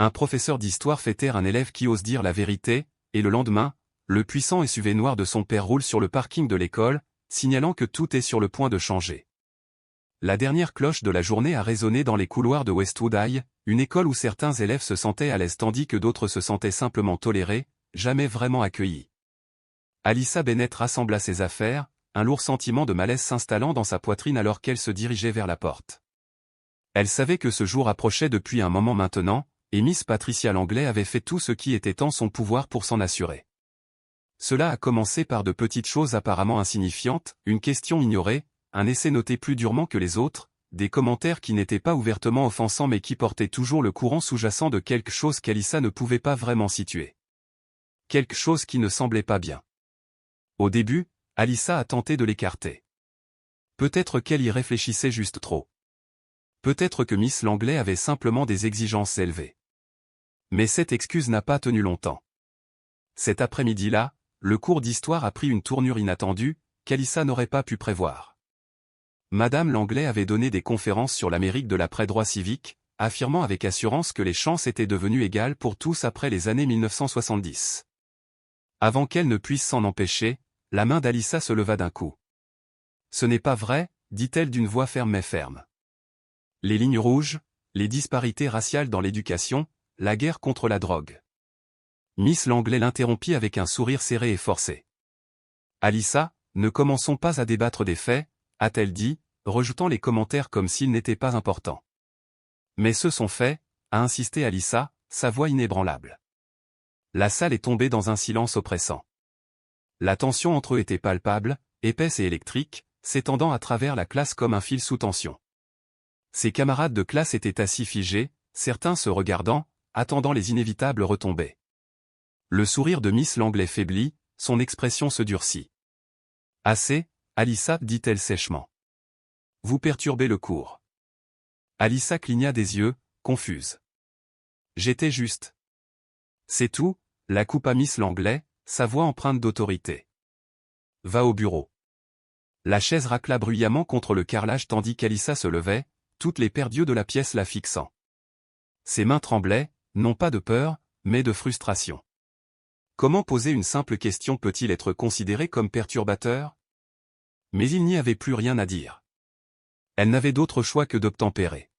Un professeur d'histoire fait taire un élève qui ose dire la vérité, et le lendemain, le puissant SUV noir de son père roule sur le parking de l'école, signalant que tout est sur le point de changer. La dernière cloche de la journée a résonné dans les couloirs de Westwood High, une école où certains élèves se sentaient à l'aise tandis que d'autres se sentaient simplement tolérés, jamais vraiment accueillis. Alyssa Bennett rassembla ses affaires, un lourd sentiment de malaise s'installant dans sa poitrine alors qu'elle se dirigeait vers la porte. Elle savait que ce jour approchait depuis un moment maintenant, et Miss Patricia Langley avait fait tout ce qui était en son pouvoir pour s'en assurer. Cela a commencé par de petites choses apparemment insignifiantes, une question ignorée, un essai noté plus durement que les autres, des commentaires qui n'étaient pas ouvertement offensants mais qui portaient toujours le courant sous-jacent de quelque chose qu'Alyssa ne pouvait pas vraiment situer. Quelque chose qui ne semblait pas bien. Au début, Alyssa a tenté de l'écarter. Peut-être qu'elle y réfléchissait juste trop. Peut-être que Miss Langley avait simplement des exigences élevées. Mais cette excuse n'a pas tenu longtemps. Cet après-midi-là, le cours d'histoire a pris une tournure inattendue, qu'Alyssa n'aurait pas pu prévoir. Madame Langley avait donné des conférences sur l'Amérique de l'après-droit civique, affirmant avec assurance que les chances étaient devenues égales pour tous après les années 1970. Avant qu'elle ne puisse s'en empêcher, la main d'Alyssa se leva d'un coup. « Ce n'est pas vrai », dit-elle d'une voix ferme mais ferme. Les lignes rouges, les disparités raciales dans l'éducation, la guerre contre la drogue. Miss Langley l'interrompit avec un sourire serré et forcé. « Alyssa, ne commençons pas à débattre des faits, » a-t-elle dit, rejetant les commentaires comme s'ils n'étaient pas importants. « Mais ce sont faits, » a insisté Alyssa, sa voix inébranlable. La salle est tombée dans un silence oppressant. La tension entre eux était palpable, épaisse et électrique, s'étendant à travers la classe comme un fil sous tension. Ses camarades de classe étaient assis figés, certains se regardant, attendant les inévitables retombées. Le sourire de Miss Langley faiblit, son expression se durcit. « Assez, Alyssa, dit-elle sèchement. Vous perturbez le cours. » Alyssa cligna des yeux, confuse. « J'étais juste. » C'est tout, la coupa Miss Langley, sa voix empreinte d'autorité. « Va au bureau. » La chaise racla bruyamment contre le carrelage tandis qu'Alyssa se levait, toutes les paires d'yeux de la pièce la fixant. Ses mains tremblaient, non pas de peur, mais de frustration. Comment poser une simple question peut-il être considéré comme perturbateur? Mais il n'y avait plus rien à dire. Elle n'avait d'autre choix que d'obtempérer.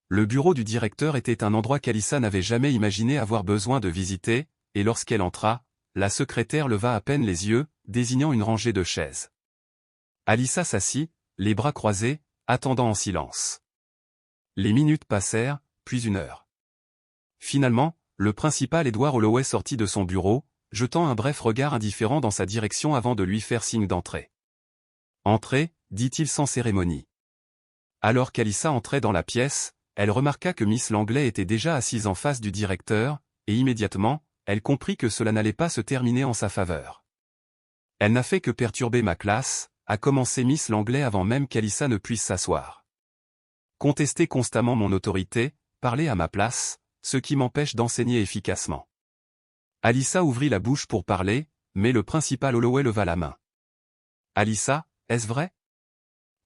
Le bureau du directeur était un endroit qu'Alyssa n'avait jamais imaginé avoir besoin de visiter, et lorsqu'elle entra, la secrétaire leva à peine les yeux, désignant une rangée de chaises. Alyssa s'assit, les bras croisés, attendant en silence. Les minutes passèrent, puis une heure. Finalement, le principal Edward Holloway sortit de son bureau, jetant un bref regard indifférent dans sa direction avant de lui faire signe d'entrer. « Entrez », dit-il sans cérémonie. Alors qu'Alyssa entrait dans la pièce, elle remarqua que Miss Langley était déjà assise en face du directeur, et immédiatement, elle comprit que cela n'allait pas se terminer en sa faveur. « Elle n'a fait que perturber ma classe », a commencé Miss Langley avant même qu'Alyssa ne puisse s'asseoir. « Contester constamment mon autorité, parler à ma place, ce qui m'empêche d'enseigner efficacement. » Alyssa ouvrit la bouche pour parler, mais le principal Holloway leva la main. « Alyssa, est-ce vrai ?»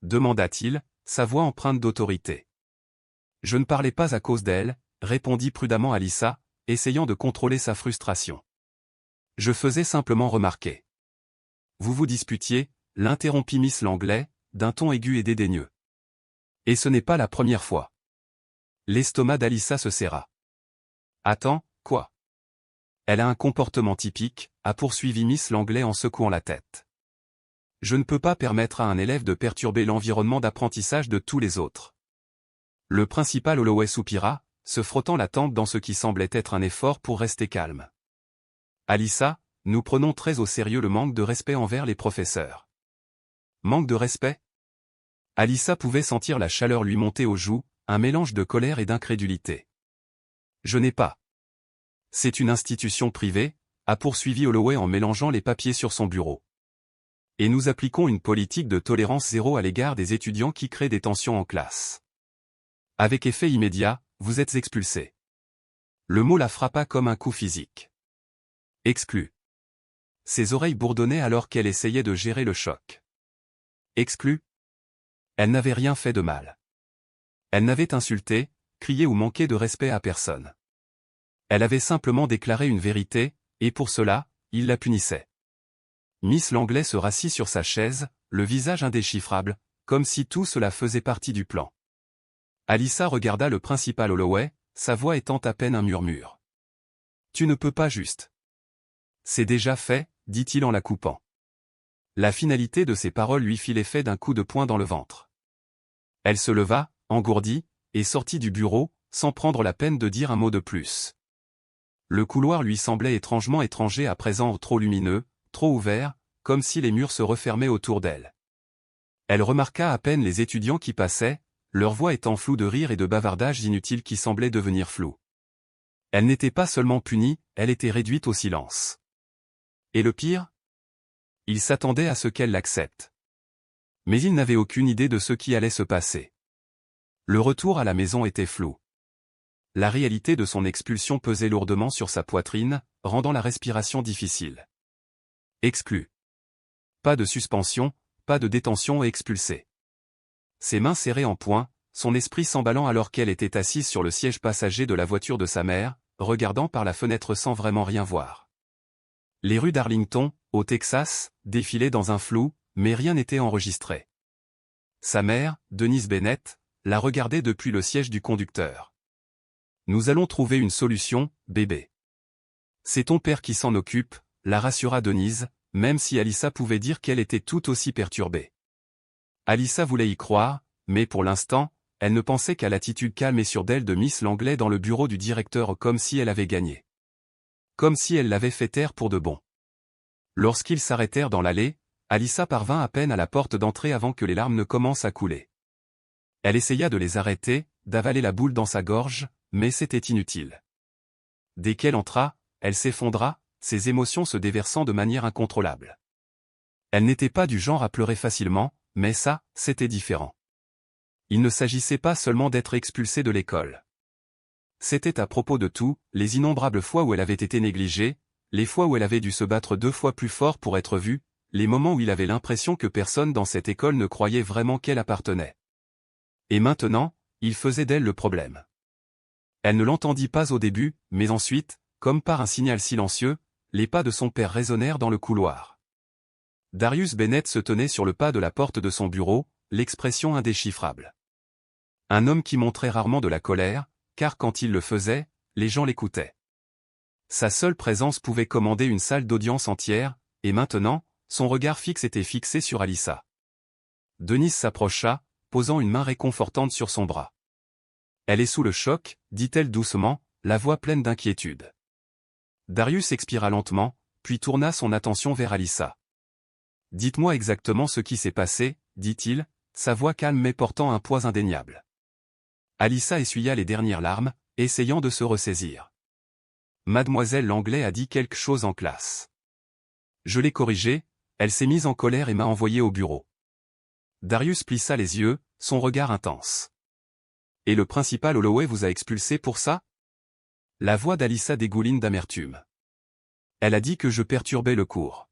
demanda-t-il, sa voix empreinte d'autorité. « Je ne parlais pas à cause d'elle, » répondit prudemment Alyssa, essayant de contrôler sa frustration. « Je faisais simplement remarquer. »« Vous vous disputiez » l'interrompit Miss Langley, d'un ton aigu et dédaigneux. « Et ce n'est pas la première fois. » L'estomac d'Alyssa se serra. « Attends, quoi ? » Elle a un comportement typique, a poursuivi Miss Langley en secouant la tête. « Je ne peux pas permettre à un élève de perturber l'environnement d'apprentissage de tous les autres. » Le principal Holloway soupira, se frottant la tempe dans ce qui semblait être un effort pour rester calme. « Alyssa, nous prenons très au sérieux le manque de respect envers les professeurs. » Manque de respect? Alyssa pouvait sentir la chaleur lui monter aux joues, un mélange de colère et d'incrédulité. « Je n'ai pas. » « C'est une institution privée, » a poursuivi Holloway en mélangeant les papiers sur son bureau. « Et nous appliquons une politique de tolérance zéro à l'égard des étudiants qui créent des tensions en classe. Avec effet immédiat, vous êtes expulsé. » Le mot la frappa comme un coup physique. « Exclu. » Ses oreilles bourdonnaient alors qu'elle essayait de gérer le choc. « Exclu ?» Elle n'avait rien fait de mal. Elle n'avait insulté, crié ou manqué de respect à personne. Elle avait simplement déclaré une vérité, et pour cela, il la punissait. Miss Langlais se rassit sur sa chaise, le visage indéchiffrable, comme si tout cela faisait partie du plan. Alyssa regarda le principal Holloway, sa voix étant à peine un murmure. « Tu ne peux pas juste. »« C'est déjà fait, » dit-il en la coupant. La finalité de ses paroles lui fit l'effet d'un coup de poing dans le ventre. Elle se leva, engourdie, et sortit du bureau, sans prendre la peine de dire un mot de plus. Le couloir lui semblait étrangement étranger à présent, trop lumineux, trop ouvert, comme si les murs se refermaient autour d'elle. Elle remarqua à peine les étudiants qui passaient, leur voix étant floue de rire et de bavardages inutiles qui semblaient devenir flous. Elle n'était pas seulement punie, elle était réduite au silence. Et le pire ? Il s'attendait à ce qu'elle l'accepte. Mais il n'avait aucune idée de ce qui allait se passer. Le retour à la maison était flou. La réalité de son expulsion pesait lourdement sur sa poitrine, rendant la respiration difficile. Exclu. Pas de suspension, pas de détention et expulsé. Ses mains serrées en poing, son esprit s'emballant alors qu'elle était assise sur le siège passager de la voiture de sa mère, regardant par la fenêtre sans vraiment rien voir. Les rues d'Arlington, au Texas, défilaient dans un flou, mais rien n'était enregistré. Sa mère, Denise Bennett, la regardait depuis le siège du conducteur. « Nous allons trouver une solution, bébé. C'est ton père qui s'en occupe », la rassura Denise, même si Alyssa pouvait dire qu'elle était tout aussi perturbée. Alyssa voulait y croire, mais pour l'instant, elle ne pensait qu'à l'attitude calme et sûre d'elle de Miss Langlais dans le bureau du directeur, comme si elle avait gagné. Comme si elle l'avait fait taire pour de bon. Lorsqu'ils s'arrêtèrent dans l'allée, Alyssa parvint à peine à la porte d'entrée avant que les larmes ne commencent à couler. Elle essaya de les arrêter, d'avaler la boule dans sa gorge, mais c'était inutile. Dès qu'elle entra, elle s'effondra, ses émotions se déversant de manière incontrôlable. Elle n'était pas du genre à pleurer facilement, mais ça, c'était différent. Il ne s'agissait pas seulement d'être expulsée de l'école. C'était à propos de tout, les innombrables fois où elle avait été négligée, les fois où elle avait dû se battre 2 fois plus fort pour être vue, les moments où il avait l'impression que personne dans cette école ne croyait vraiment qu'elle appartenait. Et maintenant, il faisait d'elle le problème. Elle ne l'entendit pas au début, mais ensuite, comme par un signal silencieux, les pas de son père résonnèrent dans le couloir. Darius Bennett se tenait sur le pas de la porte de son bureau, l'expression indéchiffrable. Un homme qui montrait rarement de la colère, car quand il le faisait, les gens l'écoutaient. Sa seule présence pouvait commander une salle d'audience entière, et maintenant, son regard fixe était fixé sur Alyssa. Denise s'approcha, posant une main réconfortante sur son bras. « Elle est sous le choc, » dit-elle doucement, la voix pleine d'inquiétude. Darius expira lentement, puis tourna son attention vers Alyssa. « Dites-moi exactement ce qui s'est passé, » dit-il, sa voix calme mais portant un poids indéniable. Alyssa essuya les dernières larmes, essayant de se ressaisir. « Mademoiselle Langlais a dit quelque chose en classe. Je l'ai corrigée, elle s'est mise en colère et m'a envoyé au bureau. » Darius plissa les yeux, son regard intense. « Et le principal Holloway vous a expulsé pour ça ?» La voix d'Alyssa dégouline d'amertume. « Elle a dit que je perturbais le cours.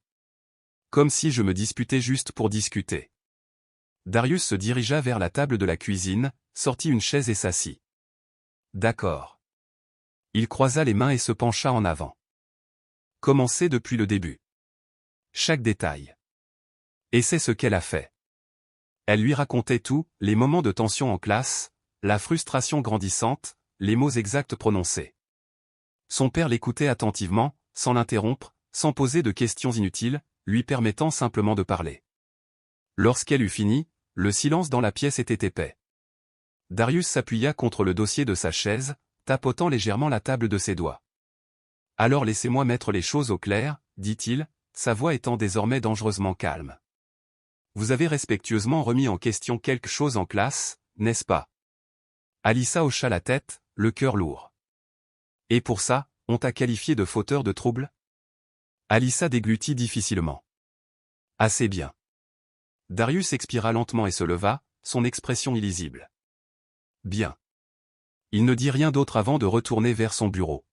Comme si je me disputais juste pour discuter. » Darius se dirigea vers la table de la cuisine, sortit une chaise et s'assit. « D'accord. » Il croisa les mains et se pencha en avant. « Commencez depuis le début. Chaque détail. » Et c'est ce qu'elle a fait. Elle lui racontait tout, les moments de tension en classe, la frustration grandissante, les mots exacts prononcés. Son père l'écoutait attentivement, sans l'interrompre, sans poser de questions inutiles, lui permettant simplement de parler. Lorsqu'elle eut fini, le silence dans la pièce était épais. Darius s'appuya contre le dossier de sa chaise, tapotant légèrement la table de ses doigts. « Alors laissez-moi mettre les choses au clair, » dit-il, sa voix étant désormais dangereusement calme. « Vous avez respectueusement remis en question quelque chose en classe, n'est-ce pas ?» Alyssa hocha la tête, le cœur lourd. « Et pour ça, on t'a qualifié de fauteur de troubles ?» Alyssa déglutit difficilement. « Assez bien. » Darius expira lentement et se leva, son expression illisible. « Bien. » Il ne dit rien d'autre avant de retourner vers son bureau.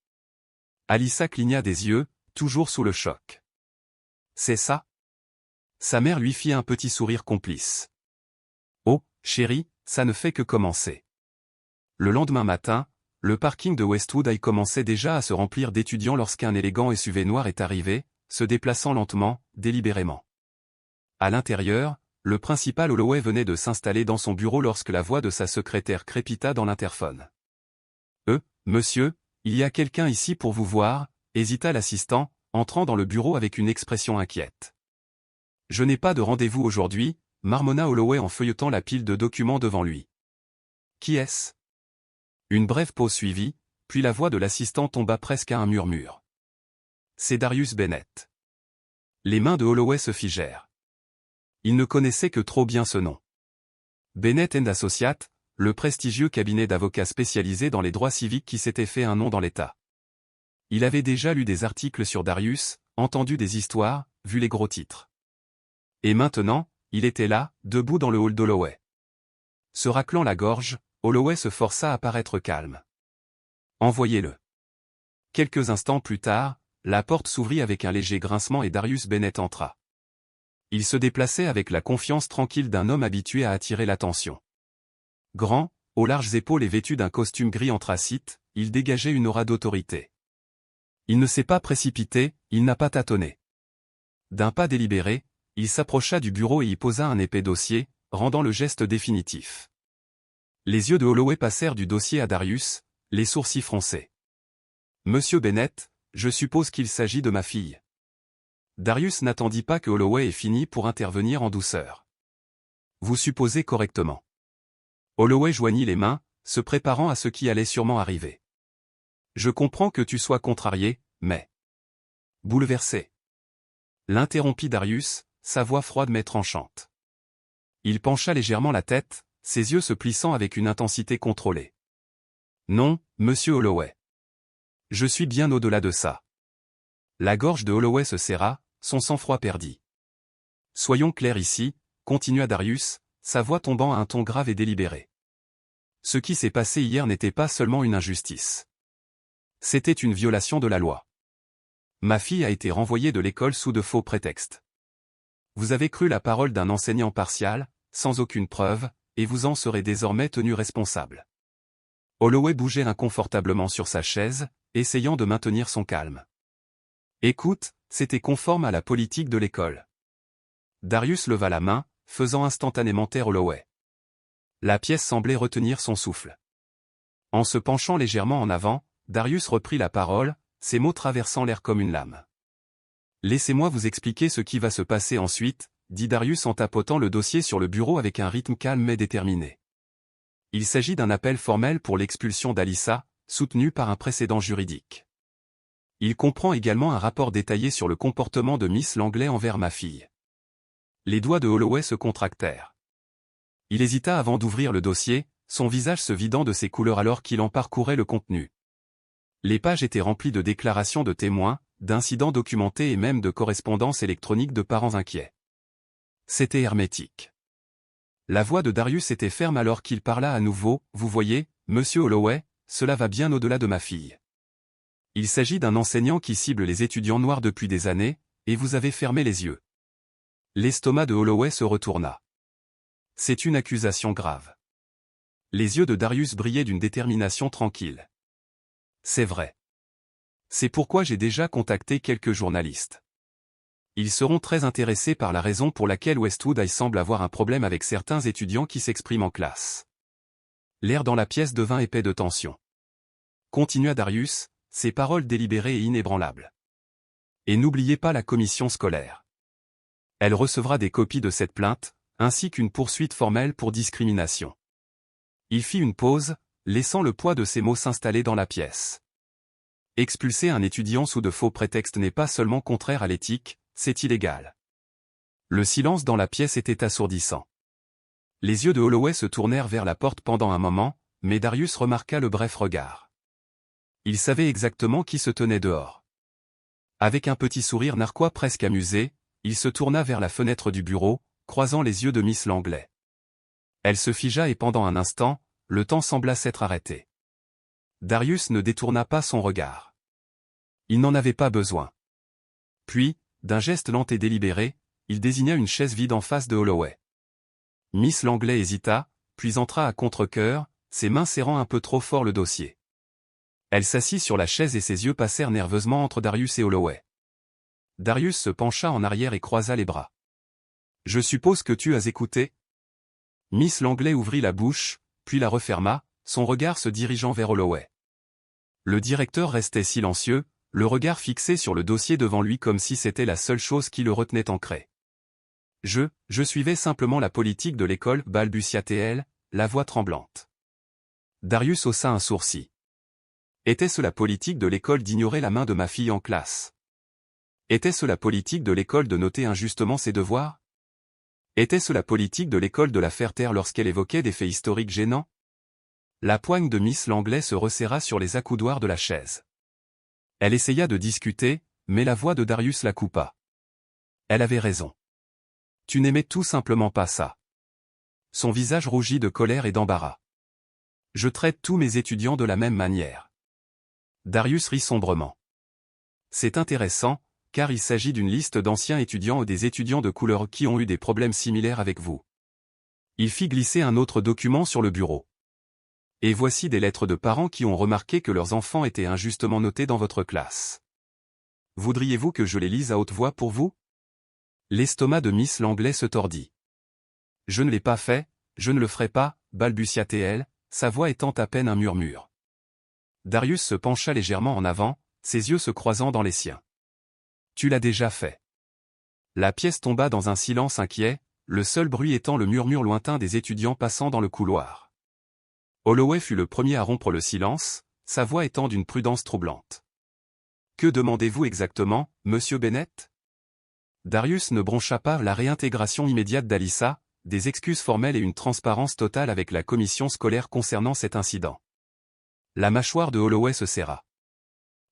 Alyssa cligna des yeux, toujours sous le choc. « C'est ça ?» Sa mère lui fit un petit sourire complice. « Oh, chérie, ça ne fait que commencer. » Le lendemain matin, le parking de Westwood High commençait déjà à se remplir d'étudiants lorsqu'un élégant SUV noir est arrivé, se déplaçant lentement, délibérément. À l'intérieur, le principal Holloway venait de s'installer dans son bureau lorsque la voix de sa secrétaire crépita dans l'interphone. Monsieur, il y a quelqu'un ici pour vous voir, hésita l'assistant, entrant dans le bureau avec une expression inquiète. Je n'ai pas de rendez-vous aujourd'hui, marmonna Holloway en feuilletant la pile de documents devant lui. Qui est-ce? Une brève pause suivit, puis la voix de l'assistant tomba presque à un murmure. C'est Darius Bennett. Les mains de Holloway se figèrent. Il ne connaissait que trop bien ce nom. Bennett & Associates, le prestigieux cabinet d'avocats spécialisé dans les droits civiques qui s'était fait un nom dans l'État. Il avait déjà lu des articles sur Darius, entendu des histoires, vu les gros titres. Et maintenant, il était là, debout dans le hall d'Holloway. Se raclant la gorge, Holloway se força à paraître calme. Envoyez-le. Quelques instants plus tard, la porte s'ouvrit avec un léger grincement et Darius Bennett entra. Il se déplaçait avec la confiance tranquille d'un homme habitué à attirer l'attention. Grand, aux larges épaules et vêtu d'un costume gris anthracite, il dégageait une aura d'autorité. Il ne s'est pas précipité, il n'a pas tâtonné. D'un pas délibéré, il s'approcha du bureau et y posa un épais dossier, rendant le geste définitif. Les yeux de Holloway passèrent du dossier à Darius, les sourcils froncés. Monsieur Bennett, je suppose qu'il s'agit de ma fille. Darius n'attendit pas que Holloway ait fini pour intervenir en douceur. Vous supposez correctement. Holloway joignit les mains, se préparant à ce qui allait sûrement arriver. Je comprends que tu sois contrarié, mais... bouleversé. L'interrompit Darius, sa voix froide mais tranchante. Il pencha légèrement la tête, ses yeux se plissant avec une intensité contrôlée. Non, monsieur Holloway. Je suis bien au-delà de ça. La gorge de Holloway se serra, son sang-froid perdit. Soyons clairs ici, continua Darius, sa voix tombant à un ton grave et délibéré. Ce qui s'est passé hier n'était pas seulement une injustice. C'était une violation de la loi. Ma fille a été renvoyée de l'école sous de faux prétextes. Vous avez cru la parole d'un enseignant partial, sans aucune preuve, et vous en serez désormais tenu responsable. Holloway bougeait inconfortablement sur sa chaise, essayant de maintenir son calme. Écoute, c'était conforme à la politique de l'école. Darius leva la main, faisant instantanément taire Holloway. La pièce semblait retenir son souffle. En se penchant légèrement en avant, Darius reprit la parole, ses mots traversant l'air comme une lame. Laissez-moi vous expliquer ce qui va se passer ensuite, dit Darius en tapotant le dossier sur le bureau avec un rythme calme mais déterminé. Il s'agit d'un appel formel pour l'expulsion d'Alyssa, soutenu par un précédent juridique. Il comprend également un rapport détaillé sur le comportement de Miss Langley envers ma fille. Les doigts de Holloway se contractèrent. Il hésita avant d'ouvrir le dossier, son visage se vidant de ses couleurs alors qu'il en parcourait le contenu. Les pages étaient remplies de déclarations de témoins, d'incidents documentés et même de correspondances électroniques de parents inquiets. C'était hermétique. La voix de Darius était ferme alors qu'il parla à nouveau, « Vous voyez, monsieur Holloway, cela va bien au-delà de ma fille. Il s'agit d'un enseignant qui cible les étudiants noirs depuis des années, et vous avez fermé les yeux. » L'estomac de Holloway se retourna. C'est une accusation grave. Les yeux de Darius brillaient d'une détermination tranquille. C'est vrai. C'est pourquoi j'ai déjà contacté quelques journalistes. Ils seront très intéressés par la raison pour laquelle Westwood High semble avoir un problème avec certains étudiants qui s'expriment en classe. L'air dans la pièce devint épais de tension. Continua Darius, ses paroles délibérées et inébranlables. Et n'oubliez pas la commission scolaire. Elle recevra des copies de cette plainte, ainsi qu'une poursuite formelle pour discrimination. Il fit une pause, laissant le poids de ses mots s'installer dans la pièce. Expulser un étudiant sous de faux prétextes n'est pas seulement contraire à l'éthique, c'est illégal. Le silence dans la pièce était assourdissant. Les yeux de Holloway se tournèrent vers la porte pendant un moment, mais Darius remarqua le bref regard. Il savait exactement qui se tenait dehors. Avec un petit sourire narquois presque amusé, il se tourna vers la fenêtre du bureau, croisant les yeux de Miss Langley. Elle se figea et pendant un instant, le temps sembla s'être arrêté. Darius ne détourna pas son regard. Il n'en avait pas besoin. Puis, d'un geste lent et délibéré, il désigna une chaise vide en face de Holloway. Miss Langley hésita, puis entra à contre-cœur, ses mains serrant un peu trop fort le dossier. Elle s'assit sur la chaise et ses yeux passèrent nerveusement entre Darius et Holloway. Darius se pencha en arrière et croisa les bras. « Je suppose que tu as écouté ?» Miss Langley ouvrit la bouche, puis la referma, son regard se dirigeant vers Holloway. Le directeur restait silencieux, le regard fixé sur le dossier devant lui comme si c'était la seule chose qui le retenait ancré. « Je suivais simplement la politique de l'école, balbutia-t-elle, la voix tremblante. Darius haussa un sourcil. Était-ce la politique de l'école d'ignorer la main de ma fille en classe? Était-ce la politique de l'école de noter injustement ses devoirs? Était-ce la politique de l'école de la faire taire lorsqu'elle évoquait des faits historiques gênants? La poigne de Miss Langley se resserra sur les accoudoirs de la chaise. Elle essaya de discuter, mais la voix de Darius la coupa. Elle avait raison. Tu n'aimais tout simplement pas ça. Son visage rougit de colère et d'embarras. Je traite tous mes étudiants de la même manière. Darius rit sombrement. C'est intéressant, car il s'agit d'une liste d'anciens étudiants ou des étudiants de couleur qui ont eu des problèmes similaires avec vous. Il fit glisser un autre document sur le bureau. Et voici des lettres de parents qui ont remarqué que leurs enfants étaient injustement notés dans votre classe. Voudriez-vous que je les lise à haute voix pour vous? L'estomac de Miss Langley se tordit. Je ne l'ai pas fait, je ne le ferai pas, balbutia-t-elle, sa voix étant à peine un murmure. Darius se pencha légèrement en avant, ses yeux se croisant dans les siens. Tu l'as déjà fait. La pièce tomba dans un silence inquiet, le seul bruit étant le murmure lointain des étudiants passant dans le couloir. Holloway fut le premier à rompre le silence, sa voix étant d'une prudence troublante. Que demandez-vous exactement, monsieur Bennett? Darius ne broncha pas la réintégration immédiate d'Alyssa, des excuses formelles et une transparence totale avec la commission scolaire concernant cet incident. La mâchoire de Holloway se serra.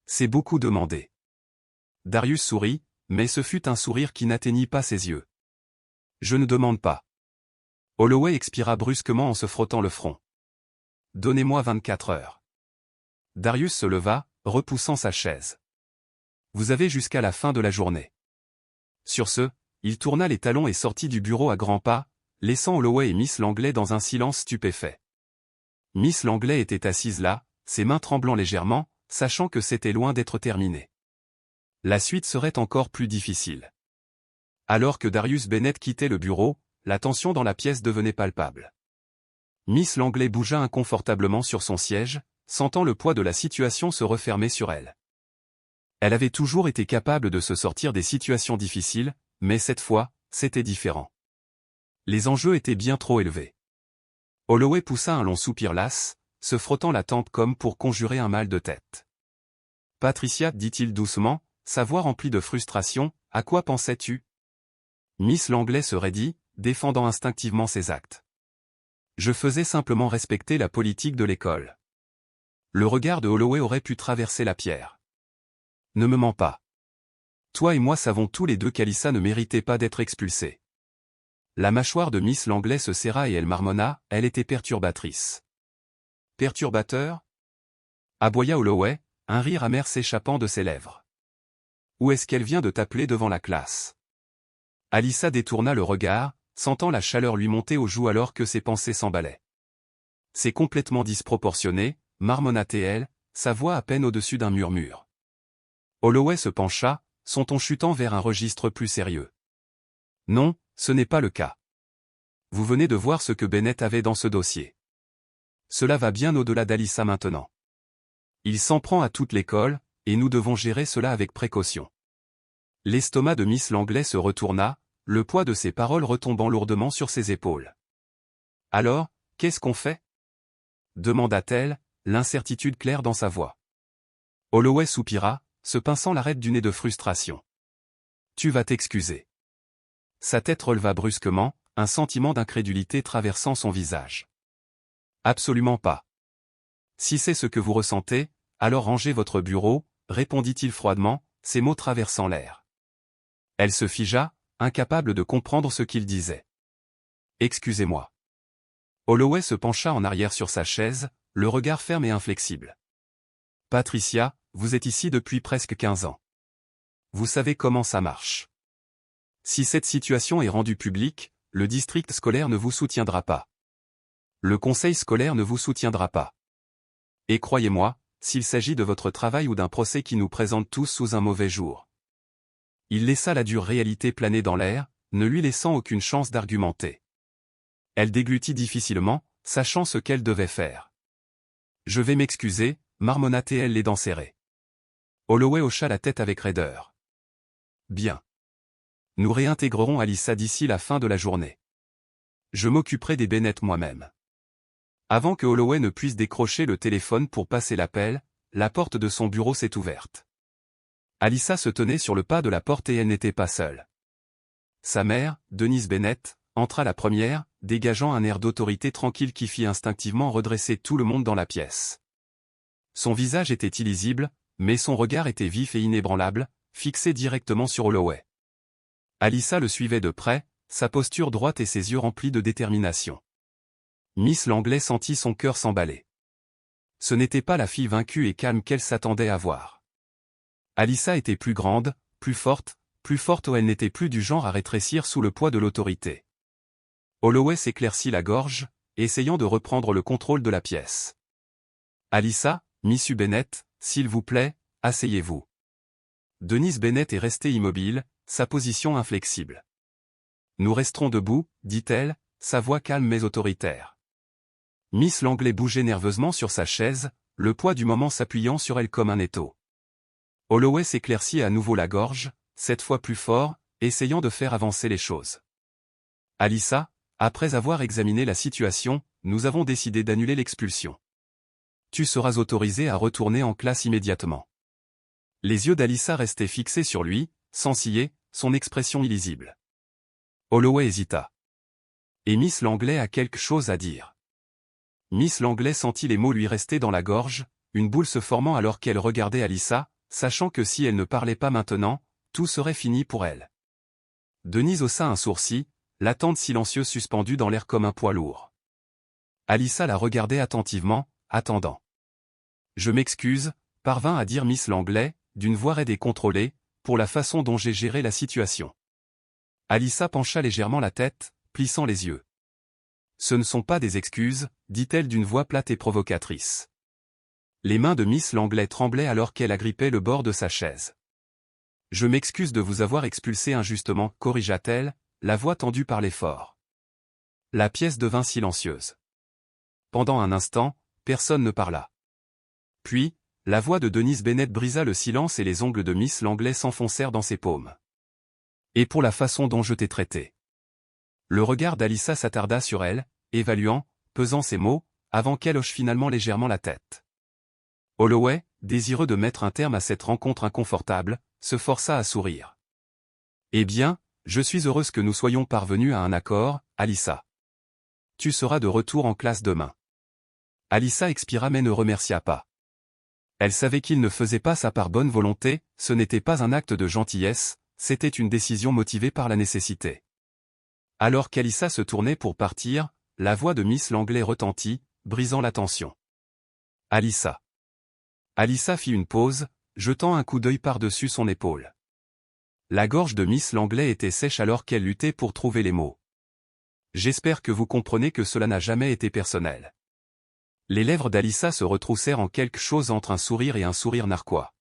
C'est beaucoup demandé. Darius sourit, mais ce fut un sourire qui n'atteignit pas ses yeux. Je ne demande pas. Holloway expira brusquement en se frottant le front. Donnez-moi 24 heures. Darius se leva, repoussant sa chaise. Vous avez jusqu'à la fin de la journée. Sur ce, il tourna les talons et sortit du bureau à grands pas, laissant Holloway et Miss Langley dans un silence stupéfait. Miss Langley était assise là, ses mains tremblant légèrement, sachant que c'était loin d'être terminé. La suite serait encore plus difficile. Alors que Darius Bennett quittait le bureau, la tension dans la pièce devenait palpable. Miss Langley bougea inconfortablement sur son siège, sentant le poids de la situation se refermer sur elle. Elle avait toujours été capable de se sortir des situations difficiles, mais cette fois, c'était différent. Les enjeux étaient bien trop élevés. Holloway poussa un long soupir las, se frottant la tempe comme pour conjurer un mal de tête. Patricia, dit-il doucement, sa voix remplie de frustration, à quoi pensais-tu? Miss Langley se raidit, défendant instinctivement ses actes. Je faisais simplement respecter la politique de l'école. Le regard de Holloway aurait pu traverser la pierre. Ne me mens pas. Toi et moi savons tous les deux qu'Alyssa ne méritait pas d'être expulsée. La mâchoire de Miss Langley se serra et elle marmonna, elle était perturbatrice. Perturbateur? Aboya Holloway, un rire amer s'échappant de ses lèvres. Où est-ce qu'elle vient de t'appeler devant la classe? Alyssa détourna le regard, sentant la chaleur lui monter aux joues alors que ses pensées s'emballaient. C'est complètement disproportionné, marmonna-t-elle, sa voix à peine au-dessus d'un murmure. Holloway se pencha, son ton chutant vers un registre plus sérieux. Non, ce n'est pas le cas. Vous venez de voir ce que Bennett avait dans ce dossier. Cela va bien au-delà d'Alyssa maintenant. Il s'en prend à toute l'école, et nous devons gérer cela avec précaution. L'estomac de Miss Langley se retourna, le poids de ses paroles retombant lourdement sur ses épaules. Alors, qu'est-ce qu'on fait? Demanda-t-elle, l'incertitude claire dans sa voix. Holloway soupira, se pinçant l'arête du nez de frustration. Tu vas t'excuser. Sa tête releva brusquement, un sentiment d'incrédulité traversant son visage. Absolument pas. Si c'est ce que vous ressentez, alors rangez votre bureau, répondit-il froidement, ses mots traversant l'air. Elle se figea, incapable de comprendre ce qu'il disait. Excusez-moi. Holloway se pencha en arrière sur sa chaise, le regard ferme et inflexible. Patricia, vous êtes ici depuis presque 15 ans. Vous savez comment ça marche. Si cette situation est rendue publique, le district scolaire ne vous soutiendra pas. Le conseil scolaire ne vous soutiendra pas. Et croyez-moi, s'il s'agit de votre travail ou d'un procès qui nous présente tous sous un mauvais jour. Il laissa la dure réalité planer dans l'air, ne lui laissant aucune chance d'argumenter. Elle déglutit difficilement, sachant ce qu'elle devait faire. Je vais m'excuser, marmonna-t-elle les dents serrées. Holloway hocha la tête avec raideur. Bien. Nous réintégrerons Alyssa d'ici la fin de la journée. Je m'occuperai des Bennett moi-même. Avant que Holloway ne puisse décrocher le téléphone pour passer l'appel, la porte de son bureau s'est ouverte. Alyssa se tenait sur le pas de la porte et elle n'était pas seule. Sa mère, Denise Bennett, entra la première, dégageant un air d'autorité tranquille qui fit instinctivement redresser tout le monde dans la pièce. Son visage était illisible, mais son regard était vif et inébranlable, fixé directement sur Holloway. Alyssa le suivait de près, sa posture droite et ses yeux remplis de détermination. Miss Langley sentit son cœur s'emballer. Ce n'était pas la fille vaincue et calme qu'elle s'attendait à voir. Alyssa était plus grande, plus forte où elle n'était plus du genre à rétrécir sous le poids de l'autorité. Holloway s'éclaircit la gorge, essayant de reprendre le contrôle de la pièce. Alyssa, Monsieur Bennett, s'il vous plaît, asseyez-vous. Denise Bennett est restée immobile, sa position inflexible. Nous resterons debout, dit-elle, sa voix calme mais autoritaire. Miss Langley bougeait nerveusement sur sa chaise, le poids du moment s'appuyant sur elle comme un étau. Holloway s'éclaircit à nouveau la gorge, cette fois plus fort, essayant de faire avancer les choses. Alyssa, après avoir examiné la situation, nous avons décidé d'annuler l'expulsion. Tu seras autorisée à retourner en classe immédiatement. Les yeux d'Alyssa restaient fixés sur lui, sans ciller, son expression illisible. Holloway hésita. Et Miss Langley a quelque chose à dire. Miss Langley sentit les mots lui rester dans la gorge, une boule se formant alors qu'elle regardait Alyssa, sachant que si elle ne parlait pas maintenant, tout serait fini pour elle. Denise haussa un sourcil, l'attente silencieuse suspendue dans l'air comme un poids lourd. Alyssa la regardait attentivement, attendant. Je m'excuse, parvint à dire Miss Langley, d'une voix raide et contrôlée, pour la façon dont j'ai géré la situation. Alyssa pencha légèrement la tête, plissant les yeux. Ce ne sont pas des excuses, dit-elle d'une voix plate et provocatrice. Les mains de Miss Langley tremblaient alors qu'elle agrippait le bord de sa chaise. Je m'excuse de vous avoir expulsé injustement, corrigea-t-elle, la voix tendue par l'effort. La pièce devint silencieuse. Pendant un instant, personne ne parla. Puis, la voix de Denise Bennett brisa le silence et les ongles de Miss Langley s'enfoncèrent dans ses paumes. Et pour la façon dont je t'ai traité. Le regard d'Alyssa s'attarda sur elle, évaluant, pesant ses mots, avant qu'elle hoche finalement légèrement la tête. Holloway, désireux de mettre un terme à cette rencontre inconfortable, se força à sourire. Eh bien, je suis heureuse que nous soyons parvenus à un accord, Alyssa. Tu seras de retour en classe demain. Alyssa expira mais ne remercia pas. Elle savait qu'il ne faisait pas ça par bonne volonté, ce n'était pas un acte de gentillesse, c'était une décision motivée par la nécessité. Alors qu'Alyssa se tournait pour partir, la voix de Miss Langley retentit, brisant la tension. Alyssa. Alyssa fit une pause, jetant un coup d'œil par-dessus son épaule. La gorge de Miss Langley était sèche alors qu'elle luttait pour trouver les mots. J'espère que vous comprenez que cela n'a jamais été personnel. Les lèvres d'Alyssa se retroussèrent en quelque chose entre un sourire et un sourire narquois.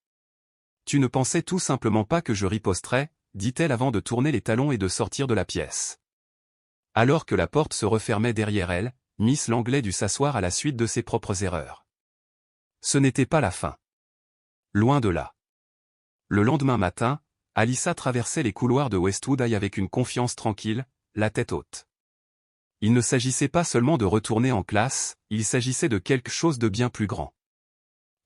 Tu ne pensais tout simplement pas que je riposterais, dit-elle avant de tourner les talons et de sortir de la pièce. Alors que la porte se refermait derrière elle, Miss Langley dut s'asseoir à la suite de ses propres erreurs. Ce n'était pas la fin. Loin de là. Le lendemain matin, Alyssa traversait les couloirs de Westwood High avec une confiance tranquille, la tête haute. Il ne s'agissait pas seulement de retourner en classe, il s'agissait de quelque chose de bien plus grand.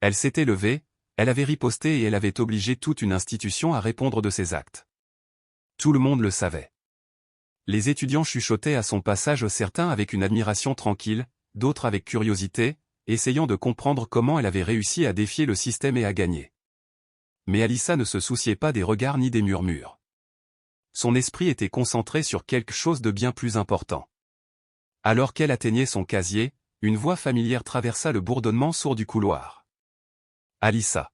Elle s'était levée, elle avait riposté et elle avait obligé toute une institution à répondre de ses actes. Tout le monde le savait. Les étudiants chuchotaient à son passage, certains avec une admiration tranquille, d'autres avec curiosité, essayant de comprendre comment elle avait réussi à défier le système et à gagner. Mais Alyssa ne se souciait pas des regards ni des murmures. Son esprit était concentré sur quelque chose de bien plus important. Alors qu'elle atteignait son casier, une voix familière traversa le bourdonnement sourd du couloir. Alyssa.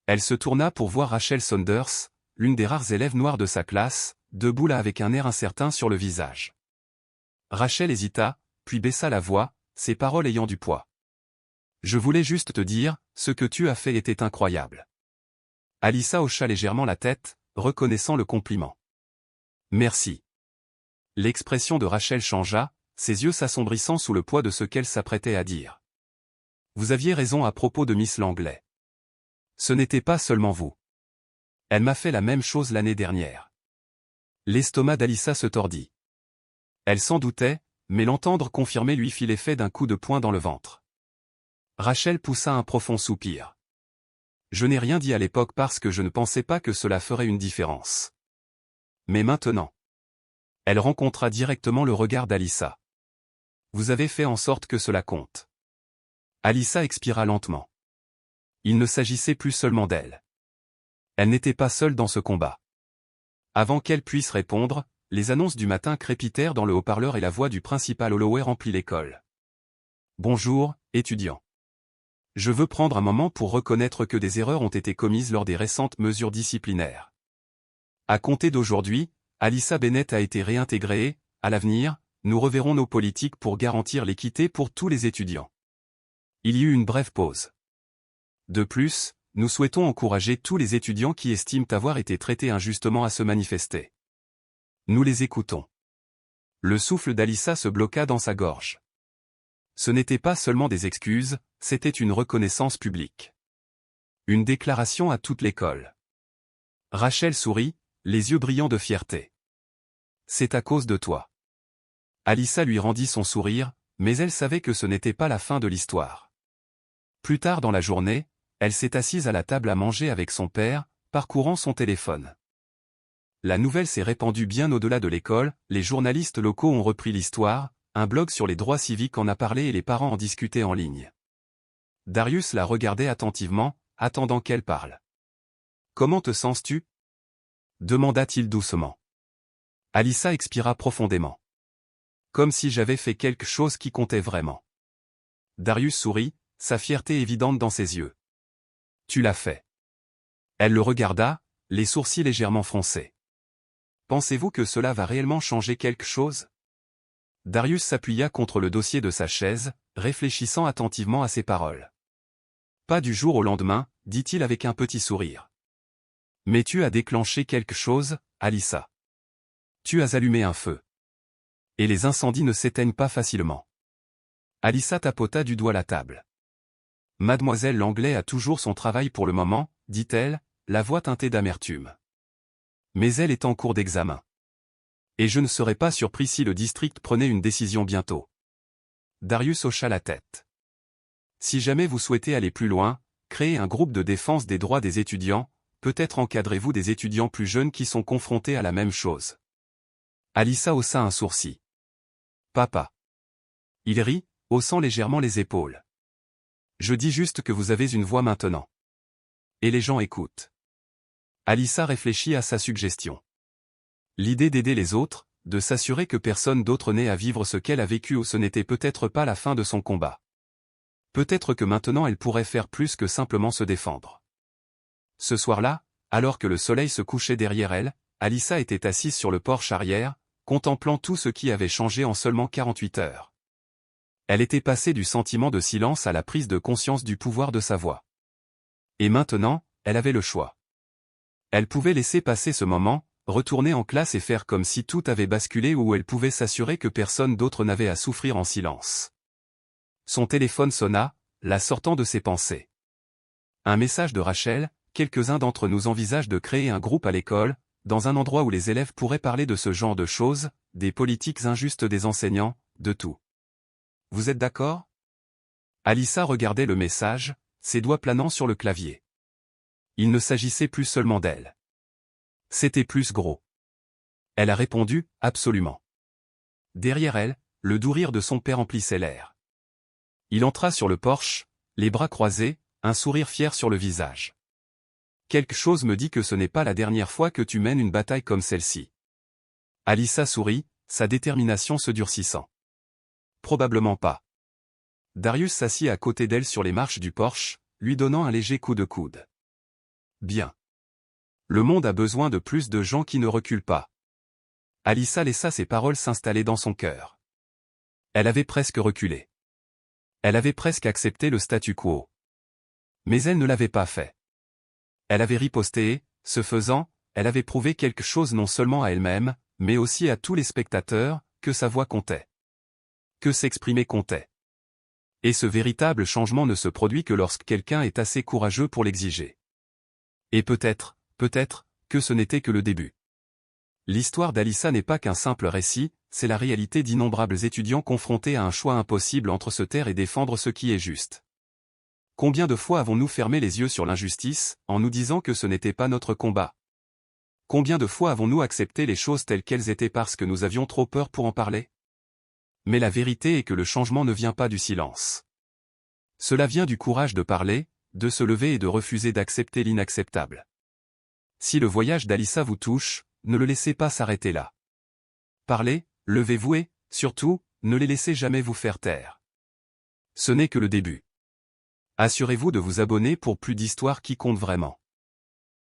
Elle se tourna pour voir Rachel Saunders, l'une des rares élèves noires de sa classe, debout là avec un air incertain sur le visage. Rachel hésita, puis baissa la voix, ses paroles ayant du poids. Je voulais juste te dire, ce que tu as fait était incroyable. Alyssa hocha légèrement la tête, reconnaissant le compliment. Merci. L'expression de Rachel changea, ses yeux s'assombrissant sous le poids de ce qu'elle s'apprêtait à dire. Vous aviez raison à propos de Miss Langley. Ce n'était pas seulement vous. Elle m'a fait la même chose l'année dernière. L'estomac d'Alyssa se tordit. Elle s'en doutait, mais l'entendre confirmer lui fit l'effet d'un coup de poing dans le ventre. Rachel poussa un profond soupir. Je n'ai rien dit à l'époque parce que je ne pensais pas que cela ferait une différence. Mais maintenant. Elle rencontra directement le regard d'Alyssa. Vous avez fait en sorte que cela compte. Alyssa expira lentement. Il ne s'agissait plus seulement d'elle. Elle n'était pas seule dans ce combat. Avant qu'elle puisse répondre, les annonces du matin crépitèrent dans le haut-parleur et la voix du principal Holloway remplit l'école. Bonjour, étudiants. Je veux prendre un moment pour reconnaître que des erreurs ont été commises lors des récentes mesures disciplinaires. À compter d'aujourd'hui, Alyssa Bennett a été réintégrée et, à l'avenir, nous reverrons nos politiques pour garantir l'équité pour tous les étudiants. Il y eut une brève pause. De plus, nous souhaitons encourager tous les étudiants qui estiment avoir été traités injustement à se manifester. Nous les écoutons. Le souffle d'Alyssa se bloqua dans sa gorge. Ce n'était pas seulement des excuses, c'était une reconnaissance publique. Une déclaration à toute l'école. Rachel sourit, les yeux brillants de fierté. C'est à cause de toi. Alyssa lui rendit son sourire, mais elle savait que ce n'était pas la fin de l'histoire. Plus tard dans la journée, elle s'est assise à la table à manger avec son père, parcourant son téléphone. La nouvelle s'est répandue bien au-delà de l'école, les journalistes locaux ont repris l'histoire, un blog sur les droits civiques en a parlé et les parents en discutaient en ligne. Darius la regardait attentivement, attendant qu'elle parle. « Comment te sens-tu » demanda-t-il doucement. Alyssa expira profondément. Comme si j'avais fait quelque chose qui comptait vraiment. Darius sourit, sa fierté évidente dans ses yeux. Tu l'as fait. Elle le regarda, les sourcils légèrement froncés. Pensez-vous que cela va réellement changer quelque chose ? Darius s'appuya contre le dossier de sa chaise, réfléchissant attentivement à ses paroles. Pas du jour au lendemain, dit-il avec un petit sourire. Mais tu as déclenché quelque chose, Alyssa. Tu as allumé un feu. Et les incendies ne s'éteignent pas facilement. Alyssa tapota du doigt la table. Mademoiselle Langley a toujours son travail pour le moment, dit-elle, la voix teintée d'amertume. Mais elle est en cours d'examen. Et je ne serais pas surpris si le district prenait une décision bientôt. Darius hocha la tête. Si jamais vous souhaitez aller plus loin, créez un groupe de défense des droits des étudiants, peut-être encadrez-vous des étudiants plus jeunes qui sont confrontés à la même chose. Alyssa haussa un sourcil. Papa. Il rit, haussant légèrement les épaules. Je dis juste que vous avez une voix maintenant. Et les gens écoutent. Alyssa réfléchit à sa suggestion. L'idée d'aider les autres, de s'assurer que personne d'autre n'ait à vivre ce qu'elle a vécu ou ce n'était peut-être pas la fin de son combat. Peut-être que maintenant elle pourrait faire plus que simplement se défendre. Ce soir-là, alors que le soleil se couchait derrière elle, Alyssa était assise sur le porche arrière, contemplant tout ce qui avait changé en seulement 48 heures. Elle était passée du sentiment de silence à la prise de conscience du pouvoir de sa voix. Et maintenant, elle avait le choix. Elle pouvait laisser passer ce moment, retourner en classe et faire comme si tout avait basculé ou elle pouvait s'assurer que personne d'autre n'avait à souffrir en silence. Son téléphone sonna, la sortant de ses pensées. Un message de Rachel, quelques-uns d'entre nous envisagent de créer un groupe à l'école, dans un endroit où les élèves pourraient parler de ce genre de choses, des politiques injustes des enseignants, de tout. Vous êtes d'accord ? Alyssa regardait le message, ses doigts planant sur le clavier. Il ne s'agissait plus seulement d'elle. C'était plus gros. Elle a répondu, absolument. Derrière elle, le doux rire de son père emplissait l'air. Il entra sur le porche, les bras croisés, un sourire fier sur le visage. Quelque chose me dit que ce n'est pas la dernière fois que tu mènes une bataille comme celle-ci. Alyssa sourit, sa détermination se durcissant. Probablement pas. Darius s'assit à côté d'elle sur les marches du porche, lui donnant un léger coup de coude. Bien. Le monde a besoin de plus de gens qui ne reculent pas. Alyssa laissa ses paroles s'installer dans son cœur. Elle avait presque reculé. Elle avait presque accepté le statu quo. Mais elle ne l'avait pas fait. Elle avait riposté et, ce faisant, elle avait prouvé quelque chose non seulement à elle-même, mais aussi à tous les spectateurs, que sa voix comptait. Que s'exprimer comptait. Et ce véritable changement ne se produit que lorsque quelqu'un est assez courageux pour l'exiger. Et peut-être, que ce n'était que le début. L'histoire d'Alyssa n'est pas qu'un simple récit, c'est la réalité d'innombrables étudiants confrontés à un choix impossible entre se taire et défendre ce qui est juste. Combien de fois avons-nous fermé les yeux sur l'injustice, en nous disant que ce n'était pas notre combat? Combien de fois avons-nous accepté les choses telles qu'elles étaient parce que nous avions trop peur pour en parler? Mais la vérité est que le changement ne vient pas du silence. Cela vient du courage de parler, de se lever et de refuser d'accepter l'inacceptable. Si le voyage d'Alyssa vous touche, ne le laissez pas s'arrêter là. Parlez, levez-vous et, surtout, ne les laissez jamais vous faire taire. Ce n'est que le début. Assurez-vous de vous abonner pour plus d'histoires qui comptent vraiment.